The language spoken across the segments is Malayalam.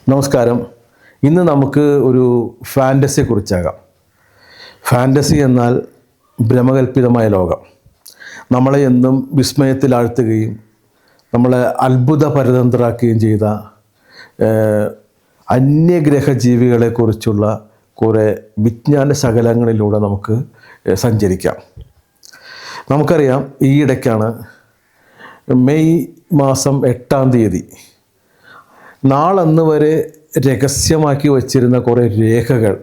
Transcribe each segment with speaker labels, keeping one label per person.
Speaker 1: നമസ്കാരം. ഇന്ന് നമുക്ക് ഒരു ഫാൻറ്റസിയെക്കുറിച്ചാകാം. ഫാൻറ്റസി എന്നാൽ ഭ്രമകൽപ്പിതമായ ലോകം. നമ്മളെ എന്നും വിസ്മയത്തിലാഴ്ത്തുകയും നമ്മളെ അത്ഭുത പരതന്ത്രരാക്കുകയും ചെയ്ത അന്യഗ്രഹ ജീവികളെക്കുറിച്ചുള്ള കുറേ വിജ്ഞാന ശകലങ്ങളിലൂടെ നമുക്ക് സഞ്ചരിക്കാം. നമുക്കറിയാം, ഈയിടയ്ക്കാണ് മെയ് മാസം 8-ാം തീയതി നാളന്ന് വരെ രഹസ്യമാക്കി വച്ചിരുന്ന കുറേ രേഖകൾ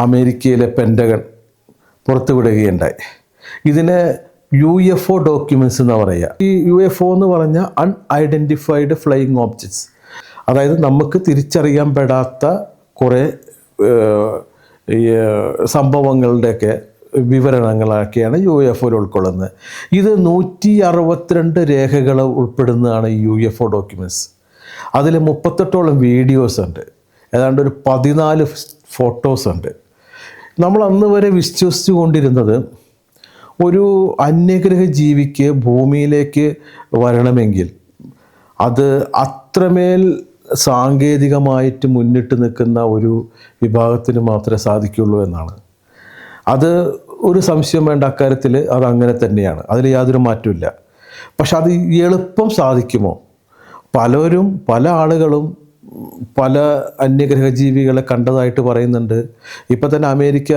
Speaker 1: അമേരിക്കയിലെ പെൻറ്റഗൺ പുറത്തുവിടുകയുണ്ടായി. ഇതിനെ UFO ഡോക്യുമെൻറ്റ്സ് എന്ന് പറയുക. ഈ UFO എന്ന് പറഞ്ഞാൽ അൺഐഡൻറ്റിഫൈഡ് ഫ്ലൈയിങ് ഓബ്ജക്ട്സ്, അതായത് നമുക്ക് തിരിച്ചറിയാൻ പെടാത്ത കുറേ സംഭവങ്ങളുടെയൊക്കെ വിവരണങ്ങളൊക്കെയാണ് UFO ഉൾക്കൊള്ളുന്നത്. ഇത് 162 രേഖകൾ ഉൾപ്പെടുന്നതാണ് ഈ UFO ഡോക്യുമെൻറ്റ്സ്. അതിൽ 38ഓളം വീഡിയോസ് ഉണ്ട്, ഏതാണ്ട് ഒരു 14 ഫോട്ടോസ് ഉണ്ട്. നമ്മൾ അന്ന് വരെ വിശ്വസിച്ചു കൊണ്ടിരുന്നത് ഒരു അന്യഗ്രഹ ജീവിക്ക് ഭൂമിയിലേക്ക് വരണമെങ്കിൽ അത് അത്രമേൽ സാങ്കേതികമായിട്ട് മുന്നിട്ട് നിൽക്കുന്ന ഒരു വിഭാഗത്തിന് മാത്രമേ സാധിക്കുള്ളൂ എന്നാണ്. അത് ഒരു സംശയം വേണ്ട, അക്കാര്യത്തിൽ അതങ്ങനെ തന്നെയാണ്, അതിൽ യാതൊരു മാറ്റമില്ല. പക്ഷെ അത് എളുപ്പം സാധിക്കുമോ? പല ആളുകളും പല അന്യഗ്രഹ ജീവികളെ കണ്ടതായിട്ട് പറയുന്നുണ്ട്. ഇപ്പം തന്നെ അമേരിക്ക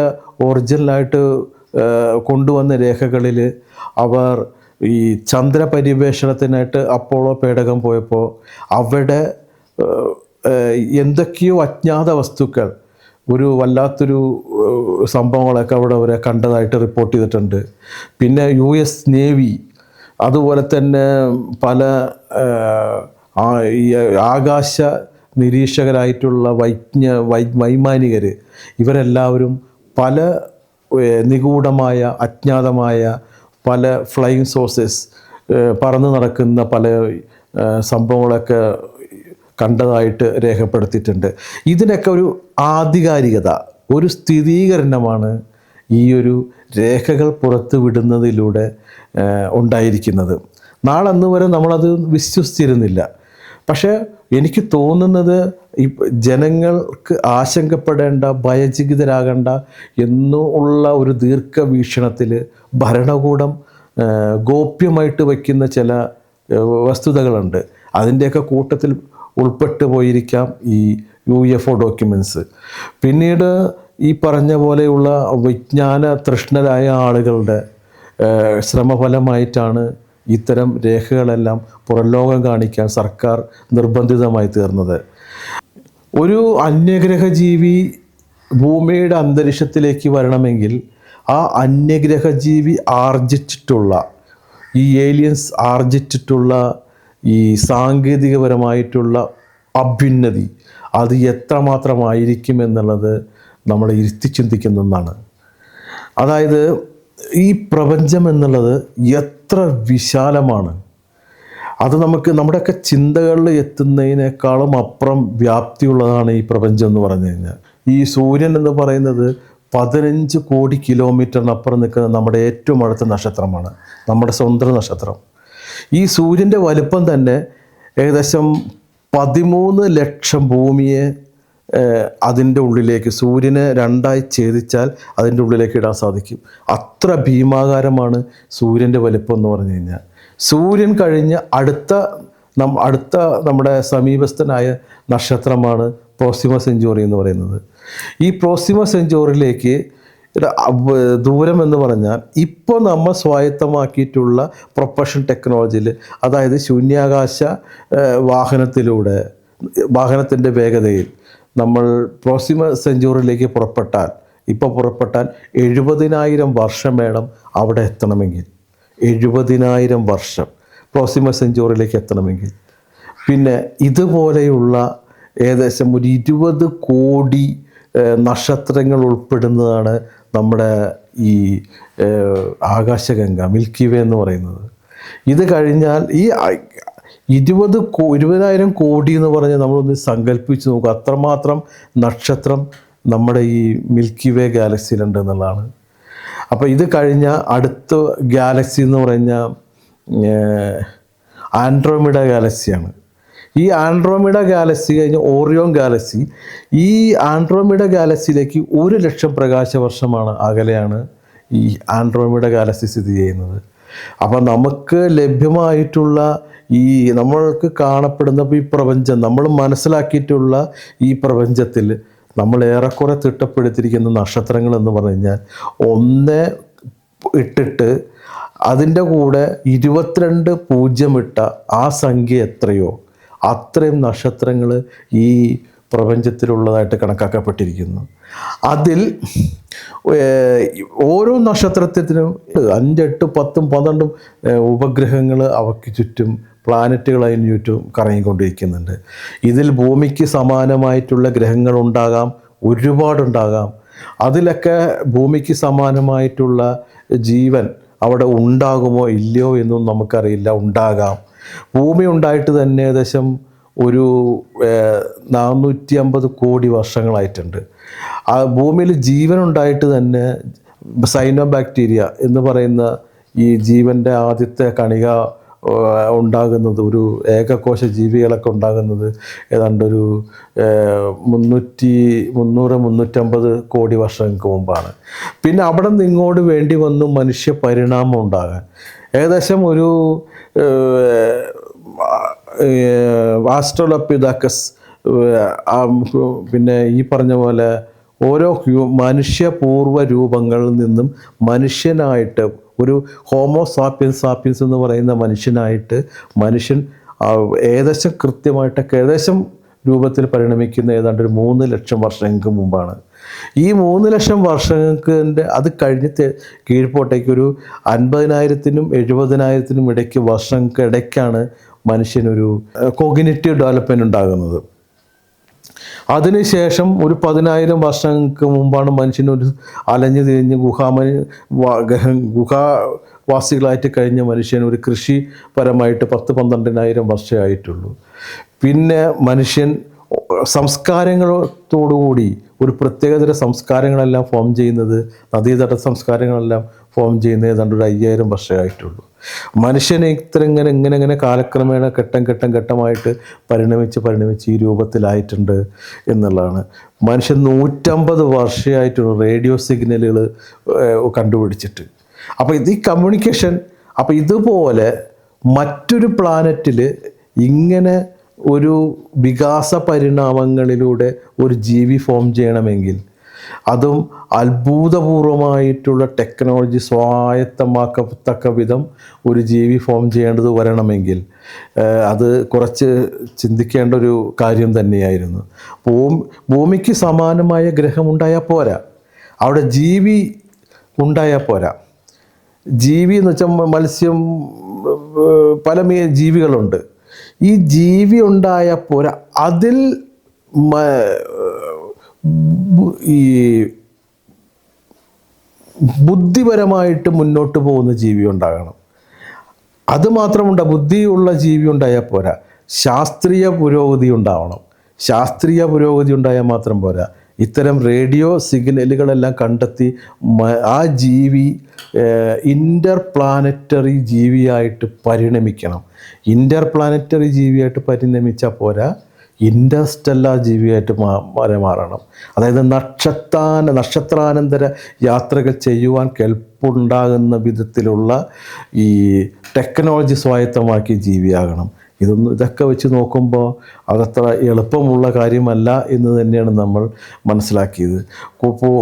Speaker 1: ഒറിജിനലായിട്ട് കൊണ്ടുവന്ന രേഖകളിൽ അവർ ഈ ചന്ദ്രപര്യവേഷണത്തിനായിട്ട് അപ്പോളോ പേടകം പോയപ്പോൾ അവിടെ എന്തൊക്കെയോ അജ്ഞാത വസ്തുക്കൾ, ഒരു വല്ലാത്തൊരു സംഭവങ്ങളൊക്കെ അവിടെ അവരെ കണ്ടതായിട്ട് റിപ്പോർട്ട് ചെയ്തിട്ടുണ്ട്. പിന്നെ US നേവി, അതുപോലെ തന്നെ പല ആകാശ നിരീക്ഷകരായിട്ടുള്ള വൈമാനികർ, ഇവരെല്ലാവരും പല നിഗൂഢമായ അജ്ഞാതമായ പല ഫ്ലൈയിങ് സോഴ്സസ്, പറന്ന് നടക്കുന്ന പല സംഭവങ്ങളൊക്കെ കണ്ടതായിട്ട് രേഖപ്പെടുത്തിയിട്ടുണ്ട്. ഇതിനൊക്കെ ഒരു ആധികാരികത, ഒരു സ്ഥിരീകരണമാണ് ഈ ഒരു രേഖകൾ പുറത്തു വിടുന്നതിലൂടെ ഉണ്ടായിരിക്കുന്നത്. നാളന്ന് വരെ നമ്മളത് വിശ്വസിച്ചിരുന്നില്ല. പക്ഷേ എനിക്ക് തോന്നുന്നത് ജനങ്ങൾക്ക് ആശങ്കപ്പെടേണ്ട, ഭയചകിതരാകേണ്ട എന്നുള്ള ഒരു ദീർഘവീക്ഷണത്തിൽ ഭരണകൂടം ഗോപ്യമായിട്ട് വയ്ക്കുന്ന ചില വസ്തുതകളുണ്ട്. അതിൻ്റെയൊക്കെ കൂട്ടത്തിൽ ഉൾപ്പെട്ടു പോയിരിക്കാം ഈ UFO ഡോക്യുമെൻറ്റ്സ്. പിന്നീട് ഈ പറഞ്ഞ പോലെയുള്ള വിജ്ഞാന തൃഷ്ണരായ ആളുകളുടെ ശ്രമഫലമായിട്ടാണ് ഇത്തരം രേഖകളെല്ലാം പുറംലോകം കാണിക്കാൻ സർക്കാർ നിർബന്ധിതമായി തീർന്നത്. ഒരു അന്യഗ്രഹ ജീവി ഭൂമിയുടെ അന്തരീക്ഷത്തിലേക്ക് വരണമെങ്കിൽ ആ അന്യഗ്രഹ ജീവി ആർജിച്ചിട്ടുള്ള, ഈ ഏലിയൻസ് ആർജിച്ചിട്ടുള്ള ഈ സാങ്കേതികപരമായിട്ടുള്ള അഭ്യുന്നതി അത് എത്രമാത്രമായിരിക്കും എന്നുള്ളത് നമ്മളെ ഇരുത്തി ചിന്തിക്കുന്ന ഒന്നാണ്. അതായത് ഈ പ്രപഞ്ചം എന്നുള്ളത് എത്ര വിശാലമാണ്, അത് നമ്മുടെയൊക്കെ ചിന്തകളിൽ എത്തുന്നതിനേക്കാളും അപ്പുറം വ്യാപ്തിയുള്ളതാണ് ഈ പ്രപഞ്ചം എന്ന് പറഞ്ഞു കഴിഞ്ഞാൽ. ഈ സൂര്യൻ എന്ന് പറയുന്നത് 15 കോടി കിലോമീറ്ററിനപ്പുറം നിൽക്കുന്ന നമ്മുടെ ഏറ്റവും അടുത്ത നക്ഷത്രമാണ്, നമ്മുടെ സ്വന്തം നക്ഷത്രം. ഈ സൂര്യൻ്റെ വലുപ്പം തന്നെ ഏകദേശം 13 ലക്ഷം ഭൂമിയെ അതിൻ്റെ ഉള്ളിലേക്ക്, സൂര്യനെ 2ആയി ഛേദിച്ചാൽ അതിൻ്റെ ഉള്ളിലേക്ക് ഇടാൻ സാധിക്കും. അത്ര ഭീമാകാരമാണ് സൂര്യൻ്റെ വലിപ്പം എന്ന് പറഞ്ഞു കഴിഞ്ഞാൽ. സൂര്യൻ കഴിഞ്ഞ് അടുത്ത നമ്മുടെ സമീപസ്ഥനായ നക്ഷത്രമാണ് പ്രോക്സിമ സെഞ്ചുറി എന്ന് പറയുന്നത്. ഈ പ്രോക്സിമ സെഞ്ചുറിയിലേക്ക് ദൂരം എന്ന് പറഞ്ഞാൽ ഇപ്പോൾ നമ്മൾ സ്വായത്തമാക്കിയിട്ടുള്ള പ്രൊപ്പൽഷൻ ടെക്നോളജിയിൽ, അതായത് ശൂന്യാകാശ വാഹനത്തിൻ്റെ വേഗതയിൽ നമ്മൾ പ്രോക്സിമ സെഞ്ചുറിയിലേക്ക് പുറപ്പെട്ടാൽ 70,000 വർഷം വേണം അവിടെ എത്തണമെങ്കിൽ. 70,000 വർഷം പ്രോക്സിമ സെഞ്ചുറിയിലേക്ക് എത്തണമെങ്കിൽ. പിന്നെ ഇതുപോലെയുള്ള ഏകദേശം ഒരു 20 കോടി നക്ഷത്രങ്ങൾ ഉൾപ്പെടുന്നതാണ് നമ്മുടെ ഈ ആകാശഗംഗ, മിൽക്കി വേ എന്ന് പറയുന്നത്. ഇത് കഴിഞ്ഞാൽ ഈ 20,000 കോടി എന്ന് പറഞ്ഞാൽ നമ്മളൊന്ന് സങ്കല്പിച്ച് നോക്കുക, അത്രമാത്രം നക്ഷത്രം നമ്മുടെ ഈ മിൽക്കി വേ ഗാലക്സിയിലുണ്ട് എന്നുള്ളതാണ്. അപ്പോൾ ഇത് കഴിഞ്ഞ അടുത്ത ഗാലക്സി എന്ന് പറഞ്ഞാൽ ആൻഡ്രോമിഡ ഗാലക്സിയാണ്. ഈ ആൻഡ്രോമിഡ ഗാലക്സി കഴിഞ്ഞ് ഓറിയോൺ ഗാലക്സി, ഈ ആൻഡ്രോമിഡ ഗാലക്സിയിലേക്ക് 1,00,000 പ്രകാശവർഷമാണ് അകലെയാണ് ഈ ആൻഡ്രോമിഡ ഗാലക്സി സ്ഥിതി ചെയ്യുന്നത്. അപ്പം നമുക്ക് ലഭ്യമായിട്ടുള്ള ഈ നമ്മൾക്ക് കാണപ്പെടുന്ന ഈ പ്രപഞ്ചം, നമ്മൾ മനസ്സിലാക്കിയിട്ടുള്ള ഈ പ്രപഞ്ചത്തിൽ നമ്മൾ ഏറെക്കുറെ തിട്ടപ്പെടുത്തിയിരിക്കുന്ന നക്ഷത്രങ്ങൾ എന്ന് പറഞ്ഞു കഴിഞ്ഞാൽ 1 ഇട്ടിട്ട് അതിൻ്റെ കൂടെ 22 പൂജ്യം ഇട്ട ആ സംഖ്യ എത്രയോ അത്രയും നക്ഷത്രങ്ങൾ ഈ പ്രപഞ്ചത്തിലുള്ളതായിട്ട് കണക്കാക്കപ്പെട്ടിരിക്കുന്നു. അതിൽ ഓരോ നക്ഷത്രത്തിനും 5, 8, 10, 12 ഉപഗ്രഹങ്ങൾ അവയ്ക്ക് ചുറ്റും, പ്ലാനറ്റുകൾ അതിന് ചുറ്റും കറങ്ങിക്കൊണ്ടിരിക്കുന്നുണ്ട്. ഇതിൽ ഭൂമിക്ക് സമാനമായിട്ടുള്ള ഗ്രഹങ്ങളുണ്ടാകാം, ഒരുപാടുണ്ടാകാം. അതിലൊക്കെ ഭൂമിക്ക് സമാനമായിട്ടുള്ള ജീവൻ അവിടെ ഉണ്ടാകുമോ ഇല്ലയോ എന്നും നമുക്കറിയില്ല. ഉണ്ടാകാം. ഭൂമി ഉണ്ടായിട്ട് തന്നെ ഏകദേശം ഒരു 450 കോടി വർഷങ്ങളായിട്ടുണ്ട്. ആ ഭൂമിയിൽ ജീവൻ ഉണ്ടായിട്ട് തന്നെ സൈനോബാക്ടീരിയ എന്ന് പറയുന്ന ഈ ജീവൻ്റെ ആദ്യത്തെ കണിക ഉണ്ടാകുന്നത്, ഒരു ഏകകോശ ജീവികളൊക്കെ ഉണ്ടാകുന്നത് ഏതാണ്ടൊരു 300-350 കോടി വർഷങ്ങൾക്ക് മുമ്പാണ്. പിന്നെ അവിടെ നിന്ന് ഇങ്ങോട്ട് വേണ്ടി വന്നു മനുഷ്യ പരിണാമം ഉണ്ടാകാൻ ഏകദേശം ഒരു ആസ്ട്രലോപിതാക്കസ്, പിന്നെ ഈ പറഞ്ഞ പോലെ ഓരോ മനുഷ്യപൂർവ്വ രൂപങ്ങളിൽ നിന്നും മനുഷ്യനായിട്ട് ഒരു ഹോമോ സാപ്പിയൻസ് എന്ന് പറയുന്ന മനുഷ്യനായിട്ട് മനുഷ്യൻ ഏകദേശം കൃത്യമായിട്ടൊക്കെ ഏകദേശം രൂപത്തിൽ പരിണമിക്കുന്ന ഏതാണ്ട് ഒരു 3,00,000 വർഷങ്ങൾക്ക് മുമ്പാണ്. ഈ 3,00,000 വർഷങ്ങൾക്ക് അത് കഴിഞ്ഞ് കീഴ്പോട്ടേക്ക് ഒരു 50,000-നും 70,000-നും ഇടയ്ക്ക് വർഷങ്ങൾക്കിടയ്ക്കാണ് മനുഷ്യനൊരു കോഗ്നിറ്റീവ് ഡെവലപ്മെൻറ്റ് ഉണ്ടാകുന്നത്. അതിനുശേഷം ഒരു 10,000 വർഷങ്ങൾക്ക് മുമ്പാണ് മനുഷ്യനൊരു അലഞ്ഞു തിരിഞ്ഞ് ഗുഹാവാസികളായിട്ട് കഴിഞ്ഞ മനുഷ്യൻ ഒരു കൃഷിപരമായിട്ട് 10-12,000 വർഷമേ ആയിട്ടുള്ളൂ. പിന്നെ മനുഷ്യൻ സംസ്കാരങ്ങളോടുകൂടി ഒരു പ്രത്യേകതര സംസ്കാരങ്ങളെല്ലാം ഫോം ചെയ്യുന്നത്, നദീതട സംസ്കാരങ്ങളെല്ലാം ഫോം ചെയ്യുന്നത് ഏതാണ്ട് ഒരു 5,000 വർഷമായിട്ടുള്ളൂ. മനുഷ്യനെ ഇങ്ങനെ കാലക്രമേണ ഘട്ടമായിട്ട് പരിണമിച്ച് ഈ രൂപത്തിലായിട്ടുണ്ട് എന്നുള്ളതാണ്. മനുഷ്യൻ 150 വർഷമായിട്ടുള്ള റേഡിയോ സിഗ്നലുകൾ കണ്ടുപിടിച്ചിട്ട്. അപ്പോൾ ഈ കമ്മ്യൂണിക്കേഷൻ, അപ്പോൾ ഇതുപോലെ മറ്റൊരു പ്ലാനറ്റിൽ ഇങ്ങനെ ഒരു വികാസ പരിണാമങ്ങളിലൂടെ ഒരു ജീവി ഫോം ചെയ്യണമെങ്കിൽ, അതും അത്ഭുതപൂർവമായിട്ടുള്ള ടെക്നോളജി സ്വായത്തമാക്കത്തക്ക വിധം ഒരു ജീവി ഫോം ചെയ്യേണ്ടത് വരണമെങ്കിൽ അത് കുറച്ച് ചിന്തിക്കേണ്ട ഒരു കാര്യം തന്നെയായിരുന്നു. ഭൂമിക്ക് സമാനമായ ഗ്രഹമുണ്ടായാൽ പോരാ, അവിടെ ജീവി ഉണ്ടായാൽ പോരാ. ജീവി എന്ന് വെച്ചാൽ മത്സ്യം, പല ജീവികളുണ്ട്. ഈ ജീവി ഉണ്ടായാൽ പോരാ, അതിൽ ഈ ബുദ്ധിപരമായിട്ട് മുന്നോട്ട് പോകുന്ന ജീവി ഉണ്ടാകണം. അതുമാത്രമുണ്ട്, ബുദ്ധിയുള്ള ജീവി ഉണ്ടായാൽ പോരാ, ശാസ്ത്രീയ പുരോഗതി ഉണ്ടാവണം. ശാസ്ത്രീയ പുരോഗതി ഉണ്ടായാൽ മാത്രം പോരാ, ഇത്തരം റേഡിയോ സിഗ്നലുകളെല്ലാം കണ്ടെത്തി ആ ജീവി ഇൻ്റർപ്ലാനറ്ററി ജീവിയായിട്ട് പരിണമിക്കണം. ഇൻ്റർപ്ലാനറ്ററി ജീവിയായിട്ട് പരിണമിച്ചാൽ പോരാ, ഇൻ്റർസ്റ്റെല്ലാർ ജീവിയായിട്ട് മാറണം. അതായത് നക്ഷത്രാനന്തര യാത്രകൾ ചെയ്യുവാൻ കെൽപ്പുണ്ടാകുന്ന വിധത്തിലുള്ള ഈ ടെക്നോളജി സ്വായത്തമാക്കിയ ജീവിയാകണം. ഇതൊക്കെ വെച്ച് നോക്കുമ്പോൾ അതത്ര എളുപ്പമുള്ള കാര്യമല്ല എന്ന് തന്നെയാണ് നമ്മൾ മനസ്സിലാക്കിയത്.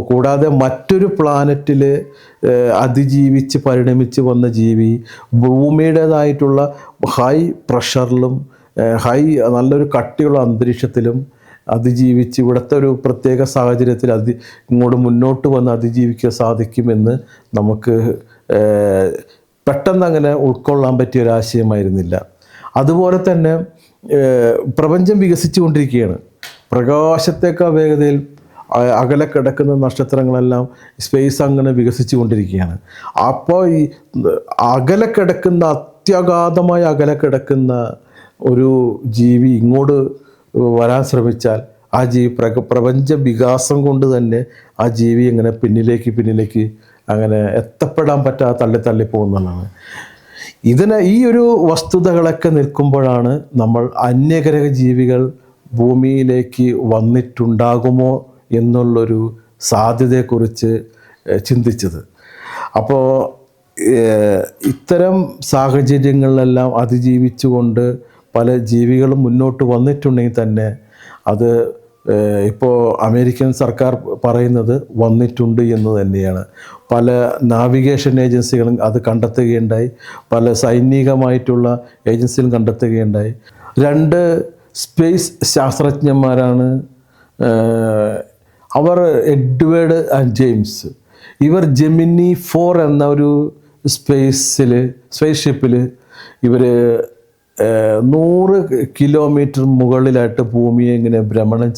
Speaker 1: കൂടാതെ മറ്റൊരു പ്ലാനറ്റിൽ അതിജീവിച്ച് പരിണമിച്ച് വന്ന ജീവി ഭൂമിയുടേതായിട്ടുള്ള ഹൈ പ്രഷറിലും നല്ലൊരു കട്ടിയുള്ള അന്തരീക്ഷത്തിലും അതിജീവിച്ച് ഇവിടുത്തെ ഒരു പ്രത്യേക സാഹചര്യത്തിൽ ഇങ്ങോട്ട് മുന്നോട്ട് വന്ന് അതിജീവിക്കാൻ സാധിക്കുമെന്ന് നമുക്ക് പെട്ടെന്ന് അങ്ങനെ ഉൾക്കൊള്ളാൻ പറ്റിയ ഒരാശയമായിരുന്നില്ല. അതുപോലെ തന്നെ പ്രപഞ്ചം വികസിച്ചു കൊണ്ടിരിക്കുകയാണ്. പ്രകാശത്തേക്കാൾ വേഗതയിൽ അകലെ കിടക്കുന്ന നക്ഷത്രങ്ങളെല്ലാം സ്പേസ് അങ്ങനെ വികസിച്ചു കൊണ്ടിരിക്കുകയാണ്. അപ്പോൾ ഈ അകലെ കിടക്കുന്ന, അത്യഗാധമായി അകലെ കിടക്കുന്ന ഒരു ജീവി ഇങ്ങോട്ട് വരാൻ ശ്രമിച്ചാൽ ആ ജീവി പ്രപഞ്ച വികാസം കൊണ്ട് തന്നെ ആ ജീവി ഇങ്ങനെ പിന്നിലേക്ക് അങ്ങനെ എത്തപ്പെടാൻ പറ്റാതെ തള്ളി പോകുന്നതാണ്. ഈ ഒരു വസ്തുതകളൊക്കെ നിൽക്കുമ്പോഴാണ് നമ്മൾ അന്യഗ്രഹ ജീവികൾ ഭൂമിയിലേക്ക് വന്നിട്ടുണ്ടാകുമോ എന്നുള്ളൊരു സാധ്യതയെക്കുറിച്ച് ചിന്തിച്ചത്. അപ്പോൾ ഇത്തരം സാഹചര്യങ്ങളിലെല്ലാം അതിജീവിച്ചുകൊണ്ട് പല ജീവികളും മുന്നോട്ട് വന്നിട്ടുണ്ടെങ്കിൽ തന്നെ അത് ഇപ്പോൾ അമേരിക്കൻ സർക്കാർ പറയുന്നത് വന്നിട്ടുണ്ട് എന്ന് തന്നെയാണ്. പല നാവിഗേഷൻ ഏജൻസികളും അത് കണ്ടെത്തുകയുണ്ടായി, പല സൈനികമായിട്ടുള്ള ഏജൻസികളും കണ്ടെത്തുകയുണ്ടായി. 2 സ്പേസ് ശാസ്ത്രജ്ഞന്മാരാണ് അവർ, എഡ്വേർഡ് ആൻഡ് ജെയിംസ്. ഇവർ ജെമിനി 4 എന്ന ഒരു സ്പേസ് ഷിപ്പിൽ ഇവർ 100 കിലോമീറ്റർ മുകളിലായിട്ട് ഭൂമിയെ ഇങ്ങനെ ഭ്രമണം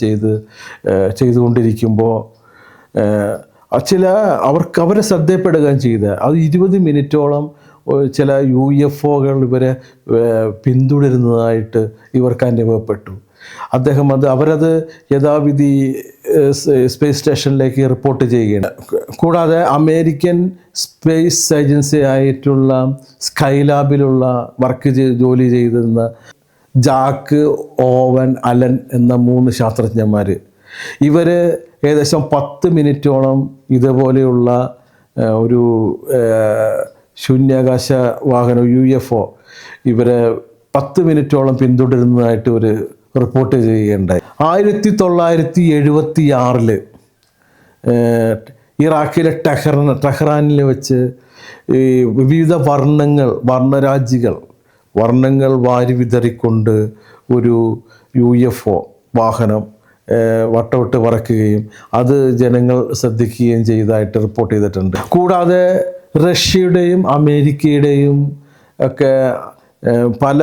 Speaker 1: ചെയ്തുകൊണ്ടിരിക്കുമ്പോൾ അവരെ ശ്രദ്ധയപ്പെടുകയും ചെയ്ത അത് 20 മിനിറ്റോളം ചില UFOകൾ ഇവരെ പിന്തുടരുന്നതായിട്ട് ഇവർക്ക് അനുഭവപ്പെട്ടു. അവരത് യഥാവിധി സ്പേസ് സ്റ്റേഷനിലേക്ക് റിപ്പോർട്ട് ചെയ്യുകയാണ്. കൂടാതെ അമേരിക്കൻ സ്പേസ് ഏജൻസി ആയിട്ടുള്ള സ്കൈലാബിലുള്ള ജോലി ചെയ്തിരുന്ന ജാക്ക്, ഓവൻ, അലൻ എന്ന 3 ശാസ്ത്രജ്ഞന്മാർ, ഇവർ ഏകദേശം 10 മിനിറ്റോളം ഇതുപോലെയുള്ള ഒരു ശൂന്യാകാശ വാഹനം UFO ഇവരെ 10 മിനിറ്റോളം പിന്തുടരുന്നതായിട്ട് ഒരു റിപ്പോർട്ട് ചെയ്യുകയുണ്ടായി. 1976 ഇറാഖിലെ ടെഹ്റാനിൽ വെച്ച് ഈ വിവിധ വർണ്ണങ്ങൾ വാരി വിതറിക്കൊണ്ട് ഒരു UFO വാഹനം വട്ടമിട്ട് പറക്കുകയും അത് ജനങ്ങൾ ശ്രദ്ധിക്കുകയും ചെയ്തതായിട്ട് റിപ്പോർട്ട് ചെയ്തിട്ടുണ്ട്. കൂടാതെ റഷ്യയുടെയും അമേരിക്കയുടെയും ഒക്കെ പല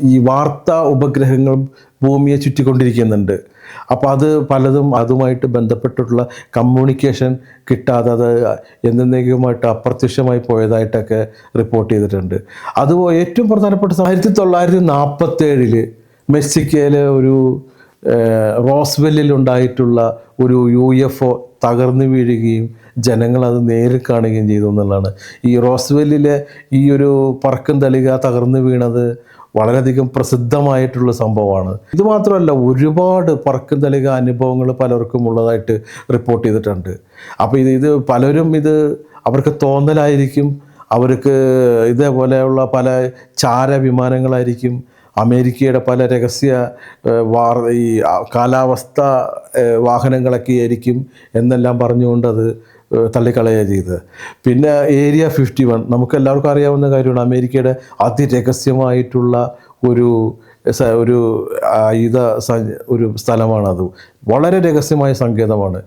Speaker 1: ഈ വാർത്താ ഉപഗ്രഹങ്ങളും ഭൂമിയെ ചുറ്റിക്കൊണ്ടിരിക്കുന്നുണ്ട്. അപ്പോൾ അത് പലതും അതുമായിട്ട് ബന്ധപ്പെട്ടിട്ടുള്ള കമ്മ്യൂണിക്കേഷൻ കിട്ടാതെ അത് എന്നേക്കുമായിട്ട് അപ്രത്യക്ഷമായി പോയതായിട്ടൊക്കെ റിപ്പോർട്ട് ചെയ്തിട്ടുണ്ട്. അതുപോലെ ഏറ്റവും പ്രധാനപ്പെട്ട 1947 മെക്സിക്കോയിലെ ഒരു റോസ്വെല്ലിൽ ഉണ്ടായിട്ടുള്ള ഒരു UFO തകർന്നു വീഴുകയും ജനങ്ങൾ അത് നേരിൽ കാണുകയും ചെയ്തു എന്നുള്ളതാണ്. ഈ റോസ്വെല്ലിലെ ഈ ഒരു പറക്കും തളിക തകർന്നു വീണത് വളരെയധികം പ്രസിദ്ധമായിട്ടുള്ള സംഭവമാണ്. ഇതുമാത്രമല്ല, ഒരുപാട് പറക്കും തളിക അനുഭവങ്ങൾ പലർക്കും ഉള്ളതായിട്ട് റിപ്പോർട്ട് ചെയ്തിട്ടുണ്ട്. അപ്പോൾ ഇത് പലരും അവർക്ക് തോന്നലായിരിക്കും, അവർക്ക് ഇതേപോലെയുള്ള പല വിമാനങ്ങളായിരിക്കും, അമേരിക്കയുടെ പല രഹസ്യ ഈ കാലാവസ്ഥ വാഹനങ്ങളൊക്കെ ആയിരിക്കും എന്നെല്ലാം പറഞ്ഞുകൊണ്ട് അത് തള്ളിക്കളയുക ചെയ്തത്. പിന്നെ ഏരിയ 51 നമുക്കെല്ലാവർക്കും അറിയാവുന്ന കാര്യമാണ്. അമേരിക്കയുടെ അതിരഹസ്യമായിട്ടുള്ള ഒരു സ്ഥലമാണത്. വളരെ രഹസ്യമായ സങ്കേതമാണ്.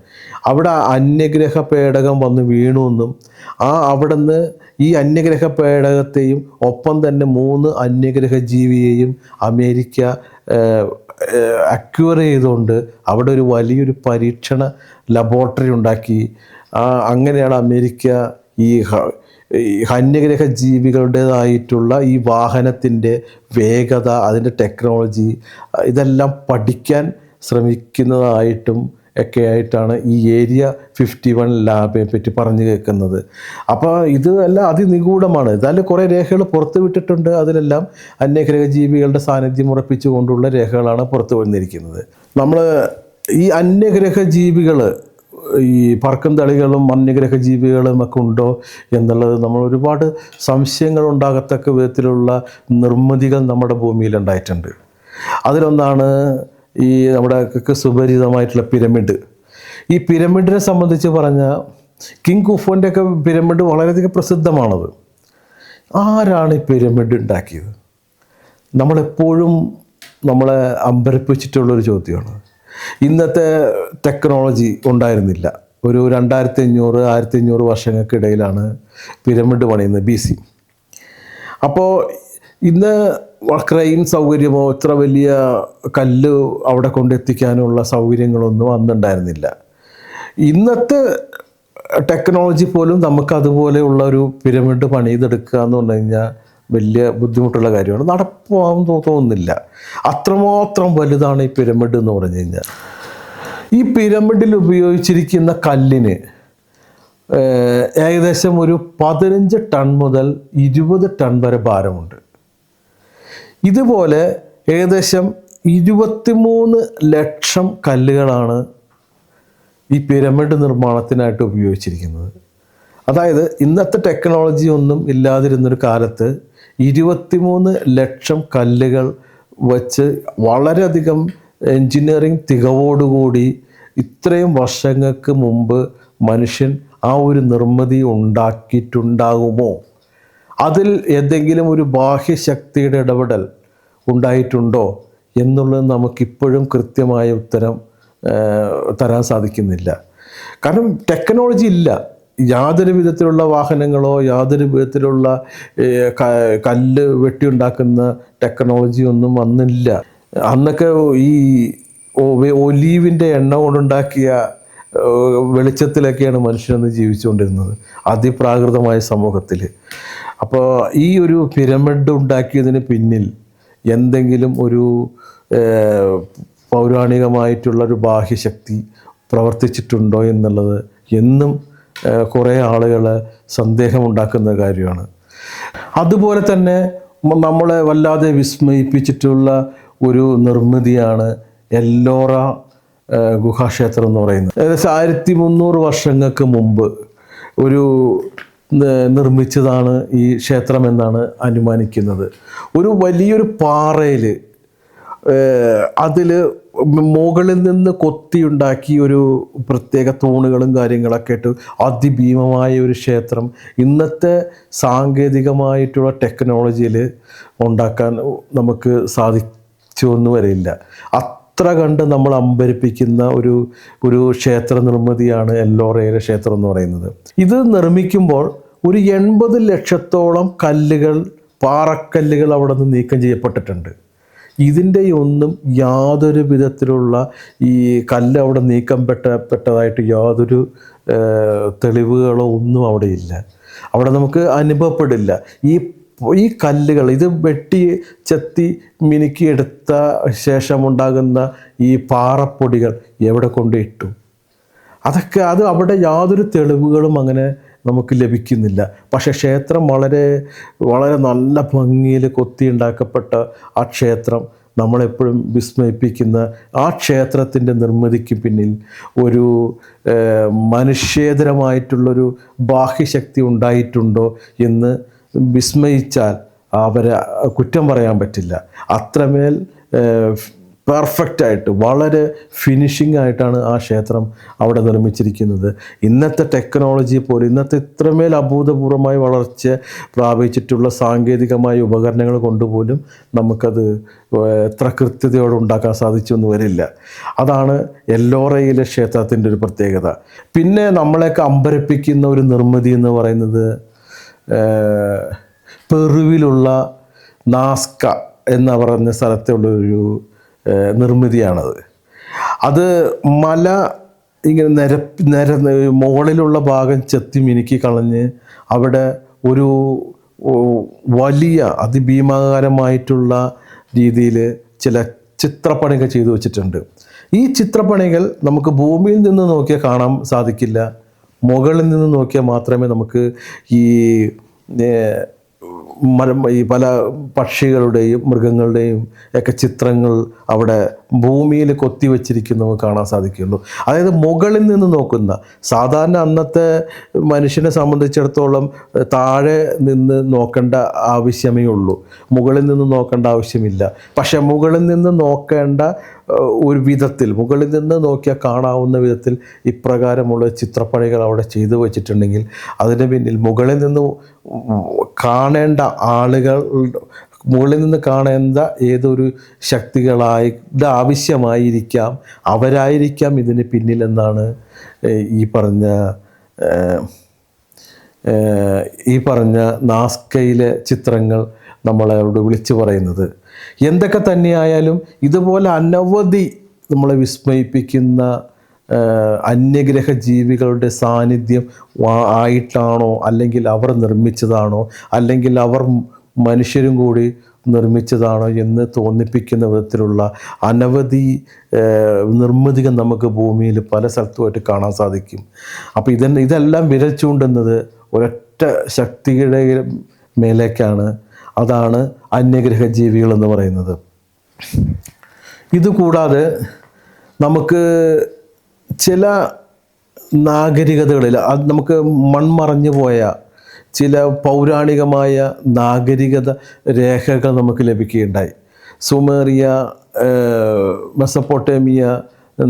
Speaker 1: അവിടെ അന്യഗ്രഹ പേടകം വന്ന് വീണു എന്നും അവിടുന്ന് ഈ അന്യഗ്രഹ പേടകത്തെയും ഒപ്പം തന്നെ 3 അന്യഗ്രഹ ജീവിയെയും അമേരിക്ക അക്വയർ ചെയ്തുകൊണ്ട് അവിടെ ഒരു വലിയൊരു പരീക്ഷണ ലബോറട്ടറി ഉണ്ടാക്കി. അങ്ങനെയാണ് അമേരിക്ക ഈ അന്യഗ്രഹ ജീവികളുടേതായിട്ടുള്ള ഈ വാഹനത്തിൻ്റെ വേഗത, അതിൻ്റെ ടെക്നോളജി ഇതെല്ലാം പഠിക്കാൻ ശ്രമിക്കുന്നതായിട്ടും ഒക്കെ ആയിട്ടാണ് ഈ ഏരിയ 51 ലാബിനെ പറ്റി പറഞ്ഞു കേൾക്കുന്നത്. അപ്പോൾ ഇതെല്ലാം അതിനിഗൂഢമാണ്. ഇതായാലും കുറേ രേഖകൾ പുറത്തു വിട്ടിട്ടുണ്ട്. അതിലെല്ലാം അന്യഗ്രഹ ജീവികളുടെ സാന്നിധ്യം ഉറപ്പിച്ചുകൊണ്ടുള്ള രേഖകളാണ് പുറത്തു വന്നിരിക്കുന്നത്. നമ്മൾ ഈ അന്യഗ്രഹ ജീവികൾ, ഈ പറക്കും തളികളും അന്യഗ്രഹ ജീവികളും ഒക്കെ ഉണ്ടോ എന്നുള്ളത് നമ്മൾ ഒരുപാട് സംശയങ്ങൾ ഉണ്ടാകത്തക്ക വിധത്തിലുള്ള നിർമ്മിതികൾ നമ്മുടെ ഭൂമിയിലുണ്ടായിട്ടുണ്ട്. അതിലൊന്നാണ് ഈ നമ്മുടെ സുപരിചിതമായിട്ടുള്ള പിരമിഡ്. ഈ പിരമിഡിനെ സംബന്ധിച്ച് പറഞ്ഞാൽ കിങ് ഖുഫുവിൻ്റെ ഒക്കെ പിരമിഡ് വളരെയധികം പ്രസിദ്ധമാണത്. ആരാണ് ഈ പിരമിഡ് ഉണ്ടാക്കിയത്? നമ്മളെപ്പോഴും നമ്മളെ അമ്പരപ്പിച്ചിട്ടുള്ളൊരു ചോദ്യമാണ്. ഇന്നത്തെ ടെക്നോളജി ഉണ്ടായിരുന്നില്ല. ഒരു 2500-1500 വർഷങ്ങൾക്കിടയിലാണ് പിരമിഡ് പണിയുന്നത്, BC. അപ്പോൾ ഇന്ന് ക്രെയിൻ സൗകര്യമോ ഇത്ര വലിയ കല്ല് അവിടെ കൊണ്ടെത്തിക്കാനുള്ള സൗകര്യങ്ങളൊന്നും അന്നുണ്ടായിരുന്നില്ല. ഇന്നത്തെ ടെക്നോളജി പോലും നമുക്ക് അതുപോലെയുള്ള ഒരു പിരമിഡ് പണിതെടുക്കുക എന്ന് പറഞ്ഞു കഴിഞ്ഞാൽ വലിയ ബുദ്ധിമുട്ടുള്ള കാര്യമാണ്. നടപ്പാവും തോന്നുന്നില്ല. അത്രമാത്രം വലുതാണ് ഈ പിരമിഡ് എന്ന് പറഞ്ഞു കഴിഞ്ഞാൽ. ഈ പിരമിഡിൽ ഉപയോഗിച്ചിരിക്കുന്ന കല്ലിന് ഏകദേശം ഒരു 15 ടൺ മുതൽ 20 ടൺ വരെ ഭാരമുണ്ട്. ഇതുപോലെ ഏകദേശം 23 ലക്ഷം കല്ലുകളാണ് ഈ പിരമിഡ് നിർമ്മാണത്തിനായിട്ട് ഉപയോഗിച്ചിരിക്കുന്നത്. അതായത് ഇന്നത്തെ ടെക്നോളജി ഒന്നും ഇല്ലാതിരുന്നൊരു കാലത്ത് 23 ലക്ഷം കല്ലുകൾ വച്ച് വളരെയധികം എൻജിനീയറിങ് തികവോടുകൂടി ഇത്രയും വർഷങ്ങൾക്ക് മുമ്പ് മനുഷ്യൻ ആ ഒരു നിർമ്മിതി ഉണ്ടാക്കിയിട്ടുണ്ടാകുമോ? അതിൽ ഏതെങ്കിലും ഒരു ബാഹ്യശക്തിയുടെ ഇടപെടൽ ഉണ്ടായിട്ടുണ്ടോ എന്നുള്ളത് നമുക്കിപ്പോഴും കൃത്യമായ ഉത്തരം തരാൻ സാധിക്കുന്നില്ല. കാരണം ടെക്നോളജി ഇല്ല. യാതൊരു വിധത്തിലുള്ള വാഹനങ്ങളോ യാതൊരു വിധത്തിലുള്ള കല്ല് വെട്ടിയുണ്ടാക്കുന്ന ടെക്നോളജി ഒന്നും അന്നില്ല. അന്നൊക്കെ ഈ ഒലീവിൻ്റെ എണ്ണ കൊണ്ടുണ്ടാക്കിയ വെളിച്ചത്തിലൊക്കെയാണ് മനുഷ്യനന്ന് ജീവിച്ചുകൊണ്ടിരുന്നത്, അതിപ്രാകൃതമായ സമൂഹത്തിൽ. അപ്പോൾ ഈ ഒരു പിരമിഡ് ഉണ്ടാക്കിയതിന് പിന്നിൽ എന്തെങ്കിലും ഒരു പൗരാണികമായിട്ടുള്ളൊരു ബാഹ്യശക്തി പ്രവർത്തിച്ചിട്ടുണ്ടോ എന്നുള്ളത് എന്നും കുറേ ആളുകൾ സന്ദേഹമുണ്ടാക്കുന്ന കാര്യമാണ്. അതുപോലെ തന്നെ നമ്മളെ വല്ലാതെ വിസ്മയിപ്പിച്ചിട്ടുള്ള ഒരു നിർമ്മിതിയാണ് എല്ലോറ ഗുഹാക്ഷേത്രം എന്ന് പറയുന്നത്. ഏകദേശം 1300 വർഷങ്ങൾക്ക് മുമ്പ് ഒരു നിർമ്മിച്ചതാണ് ഈ ക്ഷേത്രം എന്നാണ് അനുമാനിക്കുന്നത്. ഒരു വലിയൊരു പാറയിൽ അതിൽ മുകളിൽ നിന്ന് കൊത്തിയുണ്ടാക്കി ഒരു പ്രത്യേക തൂണുകളും കാര്യങ്ങളൊക്കെ ആയിട്ട് അതിഭീമമായ ഒരു ക്ഷേത്രം ഇന്നത്തെ സാങ്കേതികമായിട്ടുള്ള ടെക്നോളജിയിൽ ഉണ്ടാക്കാൻ നമുക്ക് സാധിച്ചൊന്നും വരില്ല. അത്ര കണ്ട് നമ്മൾ അമ്പരിപ്പിക്കുന്ന ഒരു ക്ഷേത്ര നിർമ്മിതിയാണ് എല്ലോറയിലെ ക്ഷേത്രം എന്ന് പറയുന്നത്. ഇത് നിർമ്മിക്കുമ്പോൾ ഒരു 80 ലക്ഷത്തോളം കല്ലുകൾ, പാറക്കല്ലുകൾ അവിടെ നിന്ന് നീക്കം ചെയ്യപ്പെട്ടിട്ടുണ്ട്. ഇതിൻ്റെ ഒന്നും യാതൊരു വിധത്തിലുള്ള ഈ കല്ല് അവിടെ നീക്കം പെട്ടതായിട്ട് യാതൊരു തെളിവുകളോ ഒന്നും അവിടെ ഇല്ല. അവിടെ നമുക്ക് അനുഭവപ്പെടില്ല. ഈ കല്ലുകൾ ഇത് വെട്ടി ചെത്തി മിനുക്കി എടുത്ത ശേഷമുണ്ടാകുന്ന ഈ പാറപ്പൊടികൾ എവിടെ കൊണ്ടിട്ടു? അത് അവിടെ യാതൊരു തെളിവുകളും അങ്ങനെ നമുക്ക് ലഭിക്കുന്നില്ല. പക്ഷേ ക്ഷേത്രം വളരെ വളരെ നല്ല ഭംഗിയിൽ കൊത്തിയുണ്ടാക്കപ്പെട്ട ആ ക്ഷേത്രം നമ്മളെപ്പോഴും വിസ്മയിപ്പിക്കുന്ന ആ ക്ഷേത്രത്തിൻ്റെ നിർമ്മിതിക്ക് പിന്നിൽ ഒരു മനുഷ്യേതരമായിട്ടുള്ളൊരു ബാഹ്യശക്തി ഉണ്ടായിട്ടുണ്ടോ എന്ന് വിസ്മയിച്ചാൽ അവരെ കുറ്റം പറയാൻ പറ്റില്ല. അത്രമേൽ പെർഫെക്റ്റായിട്ട് വളരെ ഫിനിഷിംഗ് ആയിട്ടാണ് ആ ക്ഷേത്രം അവിടെ നിർമ്മിച്ചിരിക്കുന്നത്. ഇന്നത്തെ ടെക്നോളജി പോലും ഇന്നത്തെ ഇത്രമേൽ അഭൂതപൂർവമായ വളർച്ച പ്രാപിച്ചിട്ടുള്ള സാങ്കേതികമായ ഉപകരണങ്ങൾ കൊണ്ടുപോലും നമുക്കത് എത്ര കൃത്യതയോടെ ഉണ്ടാക്കാൻ സാധിച്ചൊന്നും വരില്ല. അതാണ് എല്ലോറയിലെ ക്ഷേത്രത്തിൻ്റെ ഒരു പ്രത്യേകത. പിന്നെ നമ്മളെയൊക്കെ അമ്പരപ്പിക്കുന്ന ഒരു നിർമ്മിതി എന്ന് പറയുന്നത് പെറുവിലുള്ള നാസ്ക എന്ന് പറഞ്ഞ സ്ഥലത്തുള്ളൊരു നിർമ്മിതിയാണത്. അത് മല ഇങ്ങനെ മുകളിലുള്ള ഭാഗം ചെത്തി മിനുക്കി കളഞ്ഞ് അവിടെ ഒരു വലിയ അതിഭീമാകാരമായിട്ടുള്ള രീതിയിൽ ചില ചിത്രപ്പണികൾ ചെയ്തു വച്ചിട്ടുണ്ട്. ഈ ചിത്രപ്പണികൾ നമുക്ക് ഭൂമിയിൽ നിന്ന് നോക്കിയാൽ കാണാൻ സാധിക്കില്ല. മുകളിൽ നിന്ന് നോക്കിയാൽ മാത്രമേ നമുക്ക് ഈ പല പക്ഷികളുടെയും മൃഗങ്ങളുടെയും ഒക്കെ ചിത്രങ്ങൾ അവിടെ ഭൂമിയിൽ കൊത്തിവെച്ചിരിക്കുന്നത് കാണാൻ സാധിക്കുള്ളൂ. അതായത് മുകളിൽ നിന്ന് നോക്കുന്ന, സാധാരണ അന്നത്തെ മനുഷ്യനെ സംബന്ധിച്ചിടത്തോളം താഴെ നിന്ന് നോക്കേണ്ട ആവശ്യമേ ഉള്ളൂ, മുകളിൽ നിന്ന് നോക്കേണ്ട ആവശ്യമില്ല. പക്ഷേ മുകളിൽ നിന്ന് നോക്കേണ്ട ഒരു വിധത്തിൽ, മുകളിൽ നിന്ന് നോക്കിയാൽ കാണാവുന്ന വിധത്തിൽ ഇപ്രകാരമുള്ള ചിത്രപ്പണികൾ അവിടെ ചെയ്തു വച്ചിട്ടുണ്ടെങ്കിൽ അതിന് പിന്നിൽ മുകളിൽ നിന്ന് കാണേണ്ട ആളുകൾ, മുകളിൽ നിന്ന് കാണേണ്ട ഏതൊരു ശക്തികളായിട്ട് ആവശ്യമായിരിക്കാം, അവരായിരിക്കാം ഇതിന് പിന്നിലെന്നാണ് ഈ പറഞ്ഞ നാസ്കയിലെ ചിത്രങ്ങൾ നമ്മളോട് വിളിച്ചു പറയുന്നത്. എന്തൊക്കെ തന്നെയായാലും ഇതുപോലെ അനവധി നമ്മളെ വിസ്മയിപ്പിക്കുന്ന അന്യഗ്രഹ ജീവികളുടെ സാന്നിധ്യം ആയിട്ടാണോ, അല്ലെങ്കിൽ അവർ നിർമ്മിച്ചതാണോ, അല്ലെങ്കിൽ അവർ മനുഷ്യരും കൂടി നിർമ്മിച്ചതാണോ എന്ന് തോന്നിപ്പിക്കുന്ന വിധത്തിലുള്ള അനവധി നിർമ്മിതികൾ നമുക്ക് ഭൂമിയിൽ പല സ്ഥലത്തുമായിട്ട് കാണാൻ സാധിക്കും. അപ്പോൾ ഇതെല്ലാം വിരൽ ചൂണ്ടുന്നത് ഒരൊറ്റ ശക്തിയുടെ മേലേക്കാണ്. അതാണ് അന്യഗ്രഹ ജീവികൾ എന്ന് പറയുന്നത്. ഇതുകൂടാതെ നമുക്ക് ചില നാഗരികതകളിൽ നമുക്ക് മൺമറഞ്ഞു പോയ ചില പൗരാണികമായ നാഗരികത രേഖകൾ നമുക്ക് ലഭിക്കുകയുണ്ടായി. സുമേറിയ, മെസപ്പൊട്ടേമിയ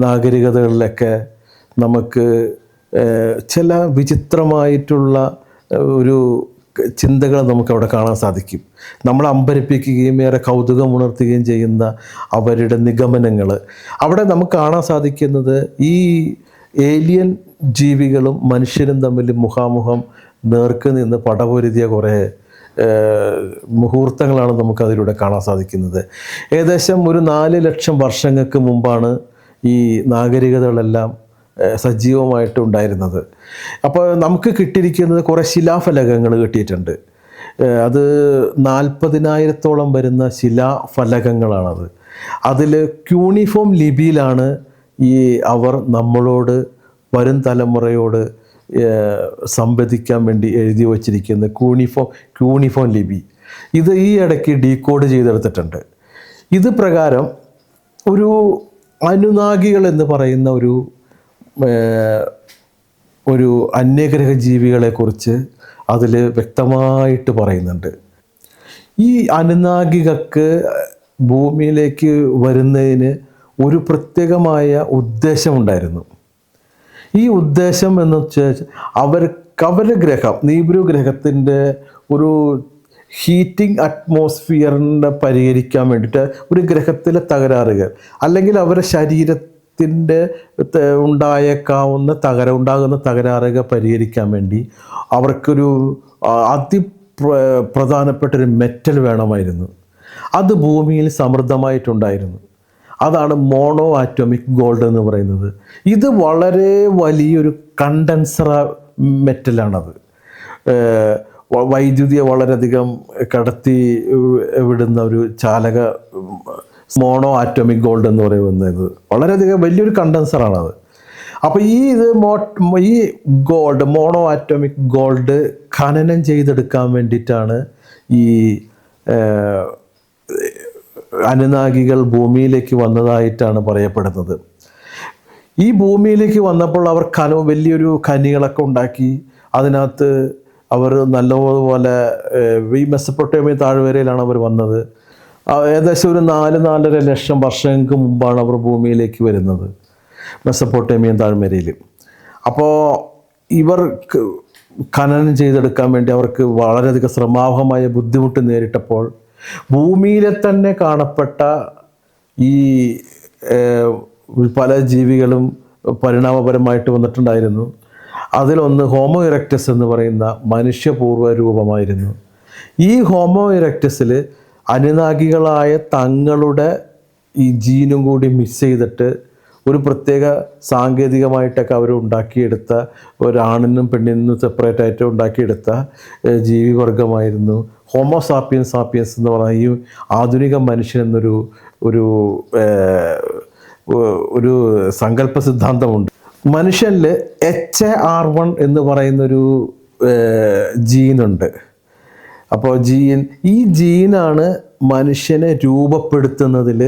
Speaker 1: നാഗരികതകളിലൊക്കെ നമുക്ക് ചില വിചിത്രമായിട്ടുള്ള ഒരു ചിന്തകൾ നമുക്കവിടെ കാണാൻ സാധിക്കും. നമ്മളെ അമ്പരപ്പിക്കുകയും ഏറെ കൗതുകമുണർത്തുകയും ചെയ്യുന്ന അവരുടെ നിഗമനങ്ങൾ അവിടെ നമുക്ക് കാണാൻ സാധിക്കുന്നത് ഈ ഏലിയൻ ജീവികളും മനുഷ്യരും തമ്മിൽ മുഖാമുഖം നേർക്ക് നിന്ന് പടപൊരുതിയ കുറേ മുഹൂർത്തങ്ങളാണ് നമുക്കതിലൂടെ കാണാൻ സാധിക്കുന്നത്. ഏകദേശം ഒരു 4 ലക്ഷം വർഷങ്ങൾക്ക് മുമ്പാണ് ഈ നാഗരികതകളെല്ലാം സജീവമായിട്ടുണ്ടായിരുന്നത്. അപ്പോൾ നമുക്ക് കിട്ടിയിരിക്കുന്നത് കുറേ ശിലാഫലകങ്ങൾ കിട്ടിയിട്ടുണ്ട്. അത് 40,000-ഓളം വരുന്ന ശിലാഫലകങ്ങളാണത്. അതിൽ ക്യൂണിഫോം ലിപിയിലാണ് അവർ നമ്മളോട്, വരും തലമുറയോട് സംവദിക്കാൻ വേണ്ടി എഴുതി വച്ചിരിക്കുന്ന ക്യൂണിഫോം ലിപി. ഇത് ഈ ഇടയ്ക്ക് ഡീകോഡ് ചെയ്തെടുത്തിട്ടുണ്ട്. ഇത് പ്രകാരം ഒരു അനുനാഗികൾ എന്ന് പറയുന്ന ഒരു അന്യഗ്രഹ ജീവികളെക്കുറിച്ച് അതിൽ വ്യക്തമായിട്ട് പറയുന്നുണ്ട്. ഈ അനുനാഗികൾക്ക് ഭൂമിയിലേക്ക് വരുന്നതിന് ഒരു പ്രത്യേകമായ ഉദ്ദേശമുണ്ടായിരുന്നു. ഈ ഉദ്ദേശം എന്ന് വെച്ചാൽ അവരുടെ ഗ്രഹം, നീബ്രു ഗ്രഹത്തിൻ്റെ ഒരു ഹീറ്റിംഗ് അറ്റ്മോസ്ഫിയറിനെ പരിഹരിക്കാൻ വേണ്ടിയിട്ട്, ഒരു ഗ്രഹത്തിലെ തകരാറുകൾ അല്ലെങ്കിൽ അവരുടെ ശരീരത്തിൻ്റെ ഉണ്ടാകുന്ന തകരാറുകൾ പരിഹരിക്കാൻ വേണ്ടി അവർക്കൊരു പ്രധാനപ്പെട്ടൊരു മെറ്റൽ വേണമായിരുന്നു. അത് ഭൂമിയിൽ സമൃദ്ധമായിട്ടുണ്ടായിരുന്നു. അതാണ് മോണോ ആറ്റോമിക് ഗോൾഡ് എന്ന് പറയുന്നത്. ഇത് വളരെ വലിയൊരു കണ്ടൻസർ മെറ്റലാണത്. വൈദ്യുതിയെ വളരെയധികം കടത്തി വിടുന്ന ഒരു ചാലക മോണോ ആറ്റോമിക് ഗോൾഡ് എന്ന് പറയുന്നത് വളരെയധികം വലിയൊരു കണ്ടൻസറാണത്. അപ്പോൾ ഈ ഗോൾഡ്, മോണോ ആറ്റോമിക് ഗോൾഡ് ഖനനം ചെയ്തെടുക്കാൻ വേണ്ടിയിട്ടാണ് ഈ അനുനാഗികൾ ഭൂമിയിലേക്ക് വന്നതായിട്ടാണ് പറയപ്പെടുന്നത്. ഈ ഭൂമിയിലേക്ക് വന്നപ്പോൾ അവർ വലിയൊരു ഖനികളൊക്കെ ഉണ്ടാക്കി. അതിനകത്ത് അവർ നല്ലപോലെ ഈ മെസപ്പൊട്ടേമിയ താഴ്വരയിലാണ് അവർ വന്നത്. ഏകദേശം ഒരു 4-4.5 ലക്ഷം വർഷങ്ങൾക്ക് മുമ്പാണ് അവർ ഭൂമിയിലേക്ക് വരുന്നത്, മെസപ്പൊട്ടേമിയൻ താഴ്വരയിൽ. അപ്പോൾ ഇവർ ഖനനം ചെയ്തെടുക്കാൻ വേണ്ടി അവർക്ക് വളരെയധികം ശ്രമാവഹമായ ബുദ്ധിമുട്ട് നേരിട്ടപ്പോൾ ഭൂമിയിലെ തന്നെ കാണപ്പെട്ട ഈ പല ജീവികളും പരിണാമപരമായിട്ട് വന്നിട്ടുണ്ടായിരുന്നു. അതിലൊന്ന് ഹോമോ ഇറക്റ്റസ് എന്ന് പറയുന്ന മനുഷ്യപൂർവ്വ രൂപമായിരുന്നു. ഈ ഹോമോ ഇറക്റ്റസിൽ അനുനാഗികളായ തങ്ങളുടെ ഈ ജീനും കൂടി മിക്സ് ചെയ്തിട്ട് ഒരു പ്രത്യേക സാങ്കേതികമായിട്ടൊക്കെ അവർ ഉണ്ടാക്കിയെടുത്ത, ഒരാണിനും പെണ്ണിനും സെപ്പറേറ്റ് ആയിട്ട് ഉണ്ടാക്കിയെടുത്ത ജീവിവർഗമായിരുന്നു ഹോമോ സാപ്പിയൻസ് എന്ന് പറയുന്ന ഈ ആധുനിക മനുഷ്യൻ എന്നൊരു ഒരു സങ്കല്പ സിദ്ധാന്തമുണ്ട്. മനുഷ്യനിൽ HAR1 എന്ന് പറയുന്നൊരു ജീനുണ്ട്. അപ്പോൾ ഈ ജീനാണ് മനുഷ്യനെ രൂപപ്പെടുത്തുന്നതിൽ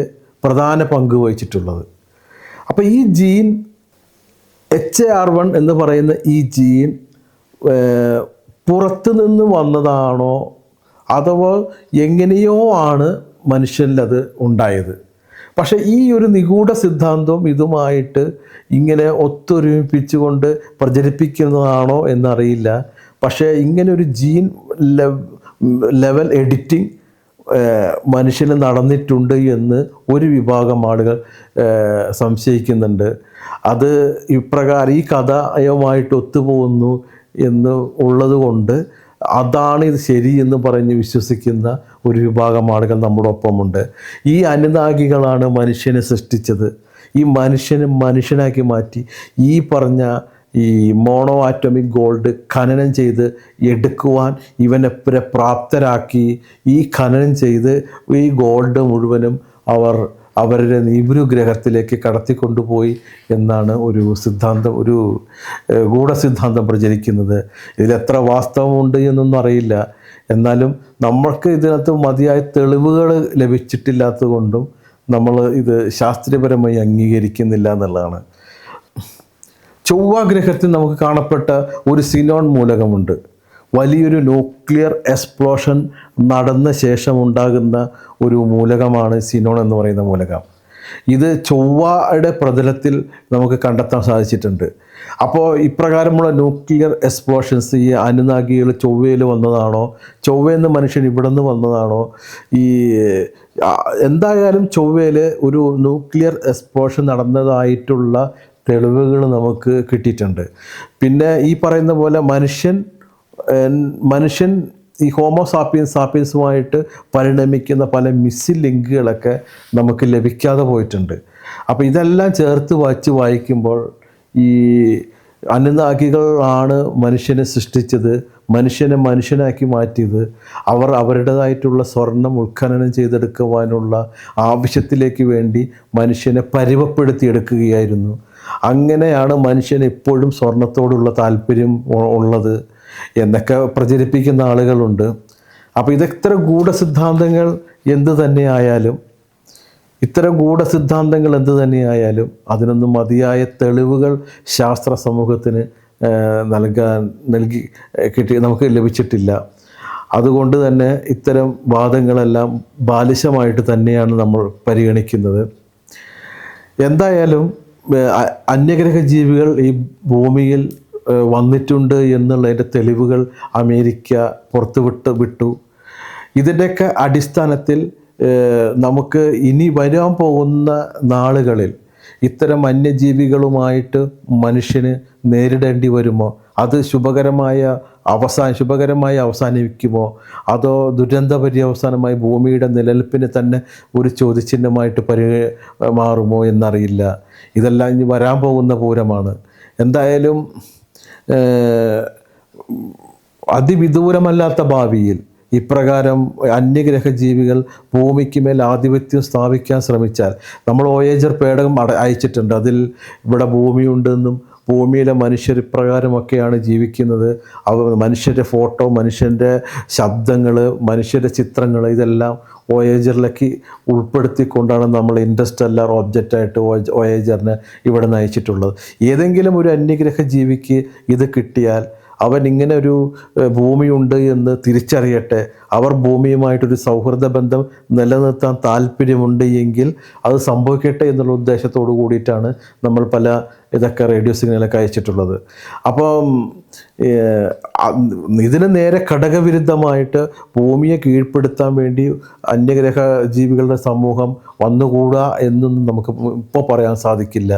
Speaker 1: പ്രധാന പങ്ക് വഹിച്ചിട്ടുള്ളത്. അപ്പോൾ ഈ ജീൻ HAR1 എന്ന് പറയുന്ന ഈ ജീൻ പുറത്തു നിന്ന് വന്നതാണോ അഥവാ എങ്ങനെയോ ആണ് മനുഷ്യനിലത് ഉണ്ടായത്. പക്ഷേ ഈ ഒരു നിഗൂഢ സിദ്ധാന്തവും ഇതുമായിട്ട് ഇങ്ങനെ ഒത്തൊരുമിപ്പിച്ചുകൊണ്ട് പ്രചരിപ്പിക്കുന്നതാണോ എന്നറിയില്ല. പക്ഷേ ഇങ്ങനെ ഒരു ജീൻ ലെവൽ എഡിറ്റിംഗ് മനുഷ്യന് നടന്നിട്ടുണ്ട് എന്ന് ഒരു വിഭാഗം ആളുകൾ സംശയിക്കുന്നുണ്ട്. അത് ഇപ്രകാരം ഈ കഥയുമായിട്ട് ഒത്തുപോകുന്നു എന്ന് ഉള്ളത് കൊണ്ട് അതാണ് ഇത് ശരി എന്ന് പറഞ്ഞ് വിശ്വസിക്കുന്ന ഒരു വിഭാഗം ആളുകൾ നമ്മുടെ ഒപ്പമുണ്ട്. ഈ അനുനാഗികളാണ് മനുഷ്യനെ സൃഷ്ടിച്ചത്. ഈ മനുഷ്യനെ മനുഷ്യനാക്കി മാറ്റി ഈ പറഞ്ഞ ഈ മോണോ ആറ്റോമിക് ഗോൾഡ് ഖനനം ചെയ്ത് എടുക്കുവാൻ ഇവനെ പ്രാപ്തരാക്കി ഈ ഖനനം ചെയ്ത് ഈ ഗോൾഡ് മുഴുവനും അവരുടെ നീബ്രു ഗ്രഹത്തിലേക്ക് കടത്തിക്കൊണ്ടുപോയി എന്നാണ് ഒരു സിദ്ധാന്തം, ഒരു ഗൂഢസിദ്ധാന്തം പ്രചരിക്കുന്നത്. ഇതിലെത്ര വാസ്തവമുണ്ട് എന്നൊന്നും അറിയില്ല. എന്നാലും നമ്മൾക്ക് ഇതിനകത്ത് മതിയായ തെളിവുകൾ ലഭിച്ചിട്ടില്ലാത്തത് കൊണ്ടും നമ്മൾ ഇത് ശാസ്ത്രീയപരമായി അംഗീകരിക്കുന്നില്ല എന്നുള്ളതാണ്. ചൊവ്വ ഗ്രഹത്തിൽ നമുക്ക് കാണപ്പെട്ട ഒരു സിനോൺ മൂലകമുണ്ട്. വലിയൊരു ന്യൂക്ലിയർ എക്സ്പ്ലോഷൻ നടന്ന ശേഷം ഉണ്ടാകുന്ന ഒരു മൂലകമാണ് സിനോൺ എന്ന് പറയുന്ന മൂലകം. ഇത് ചൊവ്വയുടെ പ്രതലത്തിൽ നമുക്ക് കണ്ടെത്താൻ സാധിച്ചിട്ടുണ്ട്. അപ്പോൾ ഇപ്രകാരമുള്ള ന്യൂക്ലിയർ എക്സ്പ്ലോഷൻസ് ഈ അനുനാഗികൾ ചൊവ്വയിൽ വന്നതാണോ, ചൊവ്വയിൽ നിന്ന് മനുഷ്യൻ ഇവിടെ നിന്ന് വന്നതാണോ, ഈ എന്തായാലും ചൊവ്വയിൽ ഒരു ന്യൂക്ലിയർ എക്സ്പ്ലോഷൻ നടന്നതായിട്ടുള്ള തെളിവുകൾ നമുക്ക് കിട്ടിയിട്ടുണ്ട്. പിന്നെ ഈ പറയുന്ന പോലെ മനുഷ്യൻ ഈ സാപ്പിയൻസുമായിട്ട് പരിണമിക്കുന്ന പല മിസ്സിംഗ് ലിങ്കുകളൊക്കെ നമുക്ക് ലഭിക്കാതെ പോയിട്ടുണ്ട്. അപ്പോൾ ഇതെല്ലാം ചേർത്ത് വായിക്കുമ്പോൾ ഈ അനുനാഗികളാണ് മനുഷ്യനെ സൃഷ്ടിച്ചത്, മനുഷ്യനെ മനുഷ്യനാക്കി മാറ്റിയത്. അവരുടേതായിട്ടുള്ള സ്വർണം ഉത്ഖനനം ചെയ്തെടുക്കുവാനുള്ള ആവശ്യത്തിലേക്ക് വേണ്ടി മനുഷ്യനെ പരുവപ്പെടുത്തിയെടുക്കുകയായിരുന്നു. അങ്ങനെയാണ് മനുഷ്യന് എപ്പോഴും സ്വർണത്തോടുള്ള താല്പര്യം ഉള്ളത് എന്നൊക്കെ പ്രചരിപ്പിക്കുന്ന ആളുകളുണ്ട്. അപ്പോൾ ഇതെത്ര ഗൂഢസിദ്ധാന്തങ്ങൾ എന്ത് തന്നെയായാലും അതിനൊന്നും മതിയായ തെളിവുകൾ ശാസ്ത്ര സമൂഹത്തിന് നമുക്ക് ലഭിച്ചിട്ടില്ല. അതുകൊണ്ട് തന്നെ ഇത്തരം വാദങ്ങളെല്ലാം ബാലിശമായിട്ട് തന്നെയാണ് നമ്മൾ പരിഗണിക്കുന്നത്. എന്തായാലും അന്യഗ്രഹ ജീവികൾ ഈ ഭൂമിയിൽ വന്നിട്ടുണ്ട് എന്നുള്ളതിൻ്റെ തെളിവുകൾ അമേരിക്ക വിട്ടു. ഇതിൻ്റെയൊക്കെ അടിസ്ഥാനത്തിൽ നമുക്ക് ഇനി വരാൻ പോകുന്ന നാളുകളിൽ ഇത്തരം അന്യജീവികളുമായിട്ട് മനുഷ്യന് നേരിടേണ്ടി വരുമോ, അത് ശുഭകരമായി അവസാനിക്കുമോ, അതോ ദുരന്ത പര്യവസാനമായി ഭൂമിയുടെ നിലനിൽപ്പിന് തന്നെ ഒരു ചോദ്യചിഹ്നമായിട്ട് മാറുമോ എന്നറിയില്ല. ഇതെല്ലാം ഇനി വരാൻ പോകുന്ന പൂരമാണ്. എന്തായാലും അതിവിദൂരമല്ലാത്ത ഭാവിയിൽ ഇപ്രകാരം അന്യഗ്രഹ ജീവികൾ ഭൂമിക്ക് മേൽ ആധിപത്യം സ്ഥാപിക്കാൻ ശ്രമിച്ചാൽ, നമ്മൾ വോയേജർ പേടകം അയച്ചിട്ടുണ്ട്. അതിൽ ഇവിടെ ഭൂമിയുണ്ടെന്നും ഭൂമിയിലെ മനുഷ്യർ ഇപ്രകാരമൊക്കെയാണ് ജീവിക്കുന്നത്, മനുഷ്യൻ്റെ ഫോട്ടോ, മനുഷ്യൻ്റെ ശബ്ദങ്ങൾ, മനുഷ്യരുടെ ചിത്രങ്ങൾ ഇതെല്ലാം വോയേജറിലേക്ക് ഉൾപ്പെടുത്തിക്കൊണ്ടാണ് നമ്മൾ ഇൻ്റർസ്റ്റെല്ലാർ ഒബ്ജക്റ്റായിട്ട് വോയേജറിനെ ഇവിടെ നയിച്ചിട്ടുള്ളത്. ഏതെങ്കിലും ഒരു അന്യഗ്രഹ ജീവിക്ക് ഇത് കിട്ടിയാൽ അവൻ ഇങ്ങനെ ഒരു ഭൂമിയുണ്ട് എന്ന് തിരിച്ചറിയട്ടെ, അവർ ഭൂമിയുമായിട്ടൊരു സൗഹൃദ ബന്ധം നിലനിർത്താൻ താല്പര്യമുണ്ട് എങ്കിൽ അത് സംഭവിക്കട്ടെ എന്നുള്ള ഉദ്ദേശത്തോടു കൂടിയിട്ടാണ് നമ്മൾ പല ഇതൊക്കെ റേഡിയോ സിഗ്നലൊക്കെ അയച്ചിട്ടുള്ളത്. അപ്പം ഇതിന് നേരെ ഘടകവിരുദ്ധമായിട്ട് ഭൂമിയെ കീഴ്പ്പെടുത്താൻ വേണ്ടി അന്യഗ്രഹ ജീവികളുടെ സമൂഹം വന്നുകൂടാ എന്നൊന്നും നമുക്ക് ഇപ്പോൾ പറയാൻ സാധിക്കില്ല.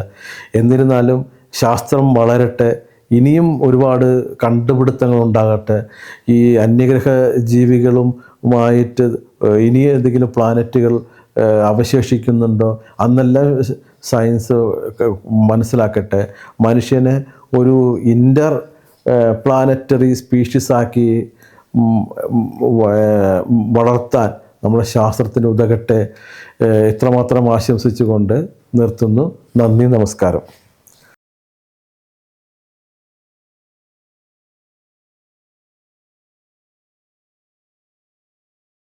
Speaker 1: എന്നിരുന്നാലും ശാസ്ത്രം വളരട്ടെ, ഇനിയും ഒരുപാട് കണ്ടുപിടുത്തങ്ങൾ ഉണ്ടാകട്ടെ. ഈ അന്യഗ്രഹ ജീവികളുമായിട്ട് ഇനി എന്തെങ്കിലും പ്ലാനറ്റുകൾ അവശേഷിക്കുന്നുണ്ടോ അന്നെല്ലാം സയൻസ് മനസ്സിലാക്കട്ടെ. മനുഷ്യനെ ഒരു പ്ലാനറ്ററി സ്പീഷീസാക്കി വളർത്താൻ നമ്മുടെ ശാസ്ത്രത്തിന് ഉതകട്ടെ. ഇത്രമാത്രം ആശംസിച്ചുകൊണ്ട് നിർത്തുന്നു. നന്ദി, നമസ്കാരം.